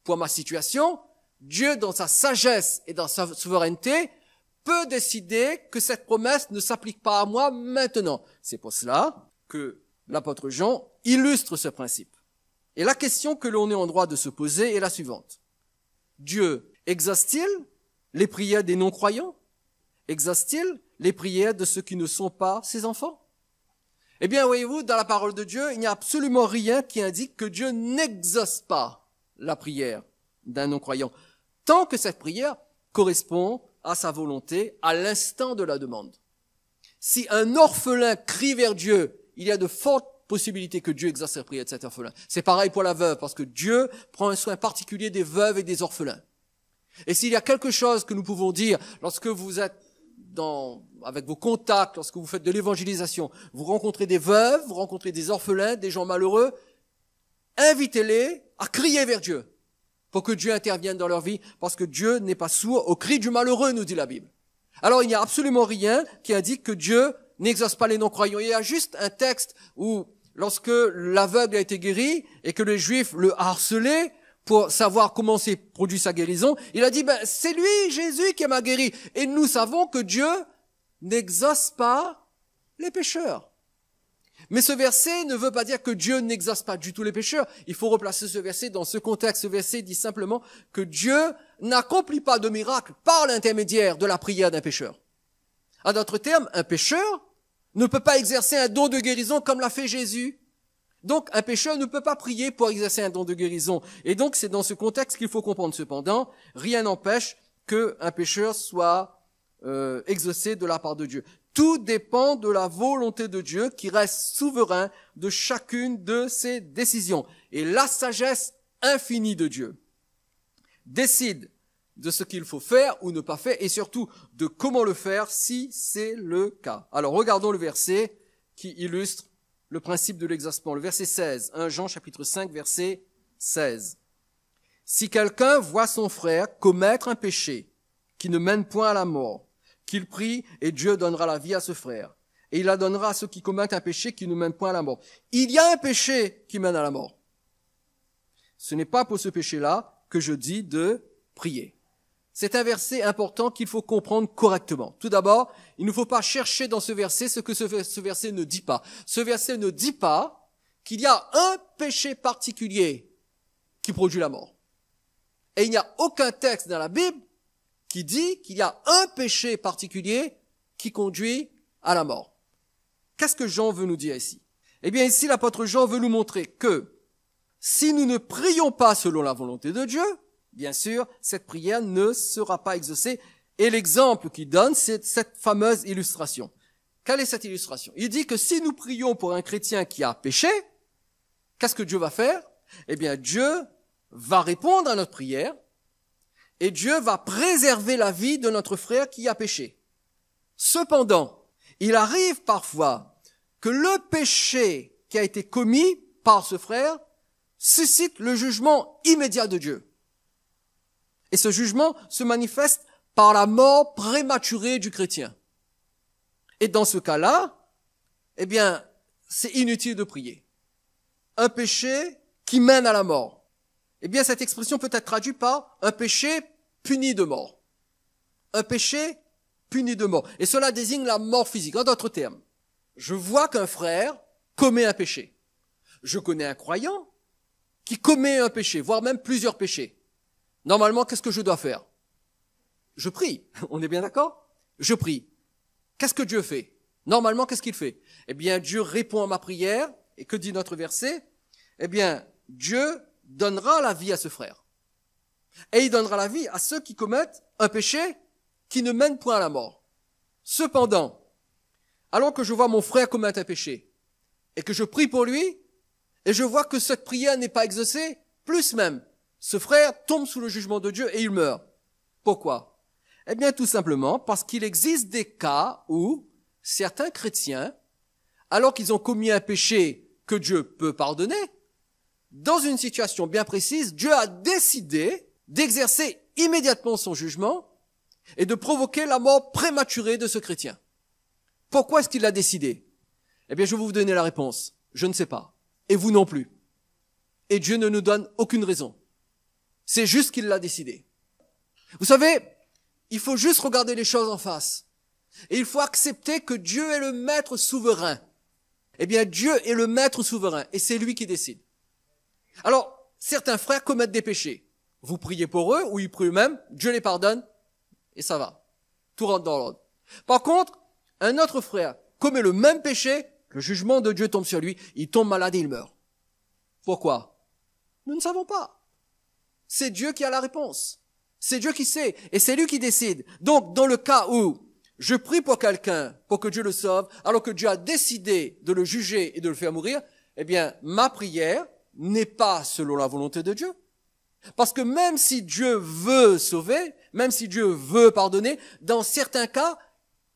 A: pour ma situation, Dieu, dans sa sagesse et dans sa souveraineté, peut décider que cette promesse ne s'applique pas à moi maintenant. C'est pour cela que l'apôtre Jean illustre ce principe. Et la question que l'on est en droit de se poser est la suivante. Dieu exauce-t-il les prières des non-croyants? Exauce-t-il les prières de ceux qui ne sont pas ses enfants? Eh bien, voyez-vous, dans la parole de Dieu, il n'y a absolument rien qui indique que Dieu n'exauce pas la prière d'un non-croyant, tant que cette prière correspond à sa volonté à l'instant de la demande. Si un orphelin crie vers Dieu, il y a de fortes possibilités que Dieu exauce la prière de cet orphelin. C'est pareil pour la veuve, parce que Dieu prend un soin particulier des veuves et des orphelins. Et s'il y a quelque chose que nous pouvons dire lorsque vous êtes avec vos contacts, lorsque vous faites de l'évangélisation, vous rencontrez des veuves, vous rencontrez des orphelins, des gens malheureux, invitez-les à crier vers Dieu pour que Dieu intervienne dans leur vie, parce que Dieu n'est pas sourd au cri du malheureux, nous dit la Bible. Alors il n'y a absolument rien qui indique que Dieu n'exauce pas les non-croyants. Il y a juste un texte où, lorsque l'aveugle a été guéri et que les Juifs le harcelaient pour savoir comment s'est produit sa guérison. Il a dit, c'est lui, Jésus, qui m'a guéri. Et nous savons que Dieu n'exauce pas les pécheurs. Mais ce verset ne veut pas dire que Dieu n'exauce pas du tout les pécheurs. Il faut replacer ce verset dans ce contexte. Ce verset dit simplement que Dieu n'accomplit pas de miracle par l'intermédiaire de la prière d'un pécheur. En d'autres termes, un pécheur ne peut pas exercer un don de guérison comme l'a fait Jésus. Donc, un pécheur ne peut pas prier pour exercer un don de guérison. Et donc, c'est dans ce contexte qu'il faut comprendre. Cependant, rien n'empêche qu'un pécheur soit exaucé de la part de Dieu. Tout dépend de la volonté de Dieu qui reste souverain de chacune de ses décisions. Et la sagesse infinie de Dieu décide de ce qu'il faut faire ou ne pas faire et surtout de comment le faire si c'est le cas. Alors regardons le verset qui illustre le principe de l'exaucement. Le verset 16, 1 Jean chapitre 5 verset 16. Si quelqu'un voit son frère commettre un péché qui ne mène point à la mort, qu'il prie et Dieu donnera la vie à ce frère. Et il la donnera à ceux qui commettent un péché qui ne mène point à la mort. Il y a un péché qui mène à la mort. Ce n'est pas pour ce péché-là que je dis de prier. C'est un verset important qu'il faut comprendre correctement. Tout d'abord, il ne faut pas chercher dans ce verset ce que ce verset ne dit pas. Ce verset ne dit pas qu'il y a un péché particulier qui produit la mort. Et il n'y a aucun texte dans la Bible qui dit qu'il y a un péché particulier qui conduit à la mort. Qu'est-ce que Jean veut nous dire ici? Eh bien, ici, l'apôtre Jean veut nous montrer que si nous ne prions pas selon la volonté de Dieu, bien sûr, cette prière ne sera pas exaucée. Et l'exemple qu'il donne, c'est cette fameuse illustration. Quelle est cette illustration? Il dit que si nous prions pour un chrétien qui a péché, qu'est-ce que Dieu va faire? Eh bien, Dieu va répondre à notre prière et Dieu va préserver la vie de notre frère qui a péché. Cependant, il arrive parfois que le péché qui a été commis par ce frère suscite le jugement immédiat de Dieu. Et ce jugement se manifeste par la mort prématurée du chrétien. Et dans ce cas-là, eh bien, c'est inutile de prier. Un péché qui mène à la mort. Eh bien, cette expression peut être traduite par un péché puni de mort. Un péché puni de mort. Et cela désigne la mort physique. En d'autres termes, je vois qu'un frère commet un péché. Je connais un croyant qui commet un péché, voire même plusieurs péchés. Normalement, qu'est-ce que je dois faire? Je prie. On est bien d'accord? Je prie. Qu'est-ce que Dieu fait? Normalement, qu'est-ce qu'il fait? Eh bien, Dieu répond à ma prière. Et que dit notre verset? Eh bien, Dieu donnera la vie à ce frère. Et il donnera la vie à ceux qui commettent un péché qui ne mène point à la mort. Cependant, alors que je vois mon frère commettre un péché et que je prie pour lui et je vois que cette prière n'est pas exaucée, plus même, ce frère tombe sous le jugement de Dieu et il meurt. Pourquoi? Eh bien, tout simplement parce qu'il existe des cas où certains chrétiens, alors qu'ils ont commis un péché que Dieu peut pardonner, dans une situation bien précise, Dieu a décidé d'exercer immédiatement son jugement et de provoquer la mort prématurée de ce chrétien. Pourquoi est-ce qu'il l'a décidé? Eh bien, je vais vous donner la réponse. Je ne sais pas. Et vous non plus. Et Dieu ne nous donne aucune raison. C'est juste qu'il l'a décidé. Vous savez, il faut juste regarder les choses en face. Et il faut accepter que Dieu est le maître souverain. Eh bien, Dieu est le maître souverain et c'est lui qui décide. Alors, certains frères commettent des péchés. Vous priez pour eux ou ils prient eux-mêmes, Dieu les pardonne et ça va. Tout rentre dans l'ordre. Par contre, un autre frère commet le même péché, le jugement de Dieu tombe sur lui, il tombe malade et il meurt. Pourquoi? Nous ne savons pas. C'est Dieu qui a la réponse. C'est Dieu qui sait et c'est lui qui décide. Donc, dans le cas où je prie pour quelqu'un pour que Dieu le sauve, alors que Dieu a décidé de le juger et de le faire mourir, eh bien, ma prière n'est pas selon la volonté de Dieu. Parce que même si Dieu veut sauver, même si Dieu veut pardonner, dans certains cas,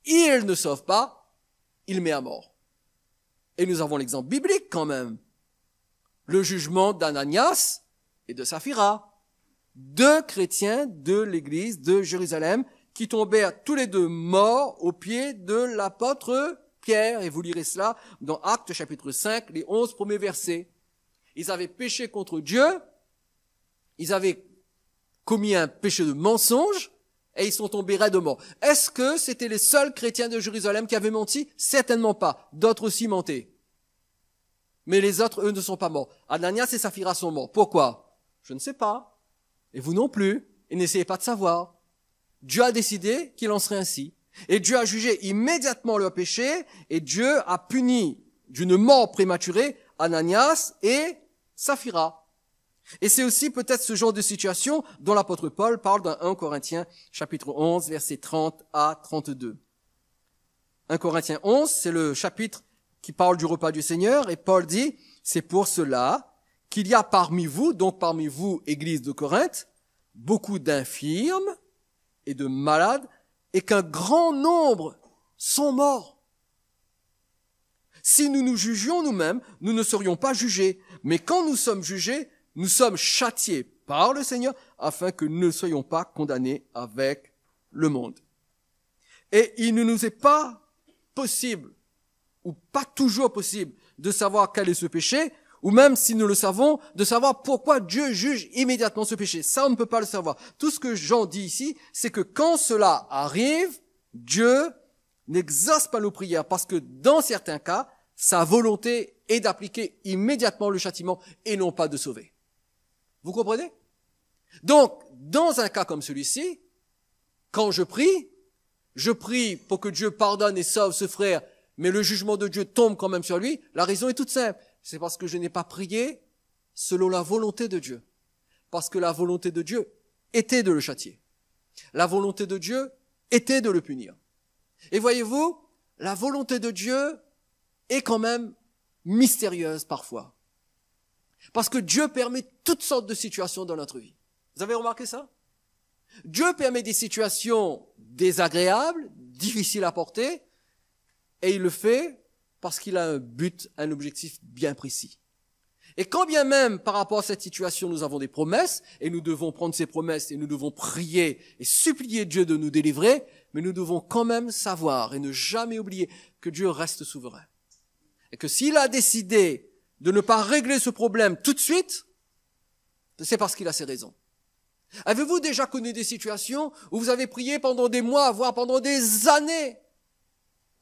A: il ne sauve pas, il met à mort. Et nous avons l'exemple biblique quand même. Le jugement d'Ananias et de Saphira, deux chrétiens de l'église de Jérusalem qui tombèrent tous les deux morts aux pieds de l'apôtre Pierre. Et vous lirez cela dans Actes chapitre 5, les 11 premiers versets. Ils avaient péché contre Dieu Ils avaient commis un péché de mensonge et ils sont tombés raides de mort. Est-ce que c'était les seuls chrétiens de Jérusalem qui avaient menti? Certainement pas. D'autres aussi mentaient. Mais les autres, eux, ne sont pas morts. Ananias et Saphira sont morts. Pourquoi? Je ne sais pas. Et vous non plus. Et n'essayez pas de savoir. Dieu a décidé qu'il en serait ainsi. Et Dieu a jugé immédiatement leur péché et Dieu a puni d'une mort prématurée Ananias et Saphira. Et c'est aussi peut-être ce genre de situation dont l'apôtre Paul parle dans 1 Corinthiens chapitre 11 versets 30 à 32. 1 Corinthiens 11, c'est le chapitre qui parle du repas du Seigneur et Paul dit, c'est pour cela qu'il y a parmi vous, donc parmi vous, église de Corinthe, beaucoup d'infirmes et de malades et qu'un grand nombre sont morts. Si nous nous jugions nous-mêmes, nous ne serions pas jugés. Mais quand nous sommes jugés, nous sommes châtiés par le Seigneur afin que nous ne soyons pas condamnés avec le monde. Et il ne nous est pas possible, ou pas toujours possible, de savoir quel est ce péché, ou même si nous le savons, de savoir pourquoi Dieu juge immédiatement ce péché. Ça, on ne peut pas le savoir. Tout ce que Jean dit ici, c'est que quand cela arrive, Dieu n'exauce pas nos prières parce que dans certains cas, sa volonté est d'appliquer immédiatement le châtiment et non pas de sauver. Vous comprenez? Donc, dans un cas comme celui-ci, quand je prie pour que Dieu pardonne et sauve ce frère, mais le jugement de Dieu tombe quand même sur lui, la raison est toute simple. C'est parce que je n'ai pas prié selon la volonté de Dieu. Parce que la volonté de Dieu était de le châtier. La volonté de Dieu était de le punir. Et voyez-vous, la volonté de Dieu est quand même mystérieuse parfois. Parce que Dieu permet toutes sortes de situations dans notre vie. Vous avez remarqué ça? Dieu permet des situations désagréables, difficiles à porter, et il le fait parce qu'il a un but, un objectif bien précis. Et quand bien même, par rapport à cette situation, nous avons des promesses, et nous devons prendre ces promesses, et nous devons prier et supplier Dieu de nous délivrer, mais nous devons quand même savoir et ne jamais oublier que Dieu reste souverain. Et que s'il a décidé de ne pas régler ce problème tout de suite, c'est parce qu'il a ses raisons. Avez-vous déjà connu des situations où vous avez prié pendant des mois, voire pendant des années,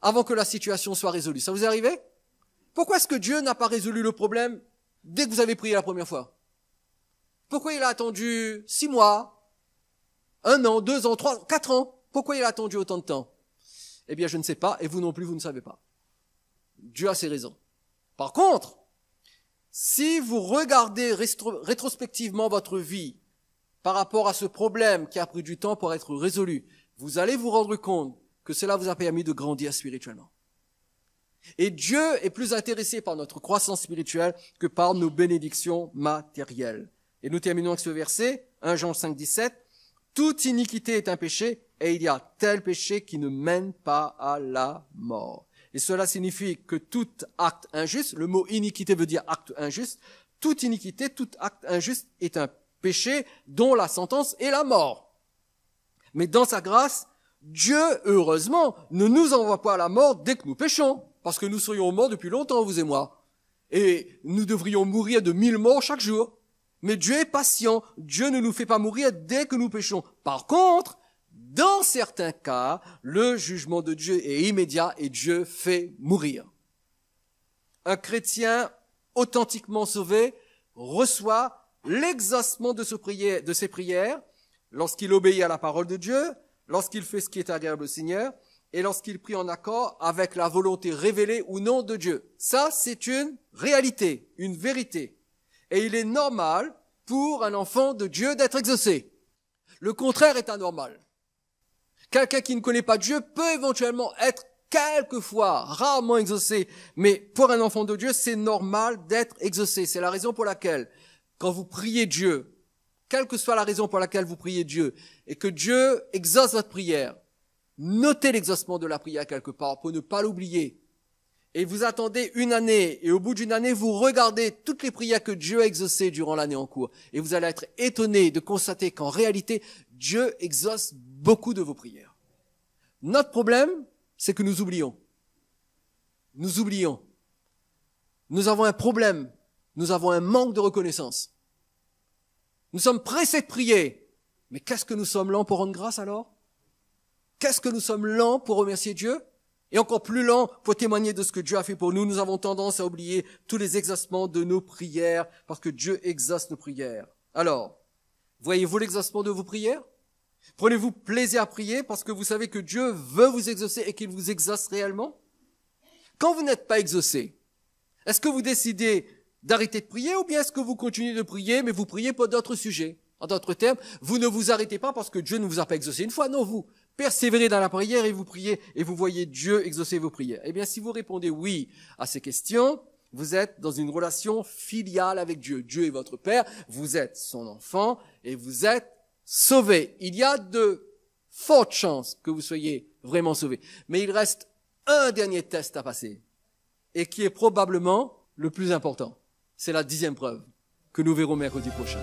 A: avant que la situation soit résolue? Ça vous est arrivé? Pourquoi est-ce que Dieu n'a pas résolu le problème dès que vous avez prié la première fois? Pourquoi il a attendu 6 mois, 1 an, 2 ans, 3 ans, 4 ans? Pourquoi il a attendu autant de temps? Eh bien, je ne sais pas, et vous non plus, vous ne savez pas. Dieu a ses raisons. Par contre, si vous regardez rétrospectivement votre vie par rapport à ce problème qui a pris du temps pour être résolu, vous allez vous rendre compte que cela vous a permis de grandir spirituellement. Et Dieu est plus intéressé par notre croissance spirituelle que par nos bénédictions matérielles. Et nous terminons avec ce verset, 1 Jean 5, 17. Toute iniquité est un péché, et il y a tel péché qui ne mène pas à la mort. Et cela signifie que tout acte injuste, le mot iniquité veut dire acte injuste, toute iniquité, tout acte injuste est un péché dont la sentence est la mort. Mais dans sa grâce, Dieu, heureusement, ne nous envoie pas à la mort dès que nous péchons, parce que nous serions morts depuis longtemps, vous et moi. Et nous devrions mourir de 1000 morts chaque jour. Mais Dieu est patient, Dieu ne nous fait pas mourir dès que nous péchons. Par contre, dans certains cas, le jugement de Dieu est immédiat et Dieu fait mourir. Un chrétien authentiquement sauvé reçoit l'exaucement de ses prières lorsqu'il obéit à la parole de Dieu, lorsqu'il fait ce qui est agréable au Seigneur et lorsqu'il prie en accord avec la volonté révélée ou non de Dieu. Ça, c'est une réalité, une vérité. Et il est normal pour un enfant de Dieu d'être exaucé. Le contraire est anormal. Quelqu'un qui ne connaît pas Dieu peut éventuellement être quelquefois, rarement exaucé, mais pour un enfant de Dieu, c'est normal d'être exaucé. C'est la raison pour laquelle, quand vous priez Dieu, quelle que soit la raison pour laquelle vous priez Dieu, et que Dieu exauce votre prière, notez l'exaucement de la prière quelque part pour ne pas l'oublier. Et vous attendez une année, et au bout d'une année, vous regardez toutes les prières que Dieu a exaucées durant l'année en cours. Et vous allez être étonné de constater qu'en réalité, Dieu exauce beaucoup de vos prières. Notre problème, c'est que nous oublions. Nous oublions. Nous avons un problème. Nous avons un manque de reconnaissance. Nous sommes pressés de prier. Mais qu'est-ce que nous sommes lents pour rendre grâce alors? Qu'est-ce que nous sommes lents pour remercier Dieu? Et encore plus lents pour témoigner de ce que Dieu a fait pour nous. Nous avons tendance à oublier tous les exaucements de nos prières parce que Dieu exauce nos prières. Alors, voyez-vous l'exaucement de vos prières? Prenez-vous plaisir à prier parce que vous savez que Dieu veut vous exaucer et qu'il vous exauce réellement? Quand vous n'êtes pas exaucé, est-ce que vous décidez d'arrêter de prier ou bien est-ce que vous continuez de prier mais vous priez pour d'autres sujets? En d'autres termes, vous ne vous arrêtez pas parce que Dieu ne vous a pas exaucé une fois, non, vous persévérez dans la prière et vous priez et vous voyez Dieu exaucer vos prières. Eh bien, si vous répondez oui à ces questions, vous êtes dans une relation filiale avec Dieu. Dieu est votre Père, vous êtes son enfant et vous êtes sauvé. Il y a de fortes chances que vous soyez vraiment sauvé. Mais il reste un dernier test à passer et qui est probablement le plus important. C'est la 10e preuve que nous verrons mercredi prochain.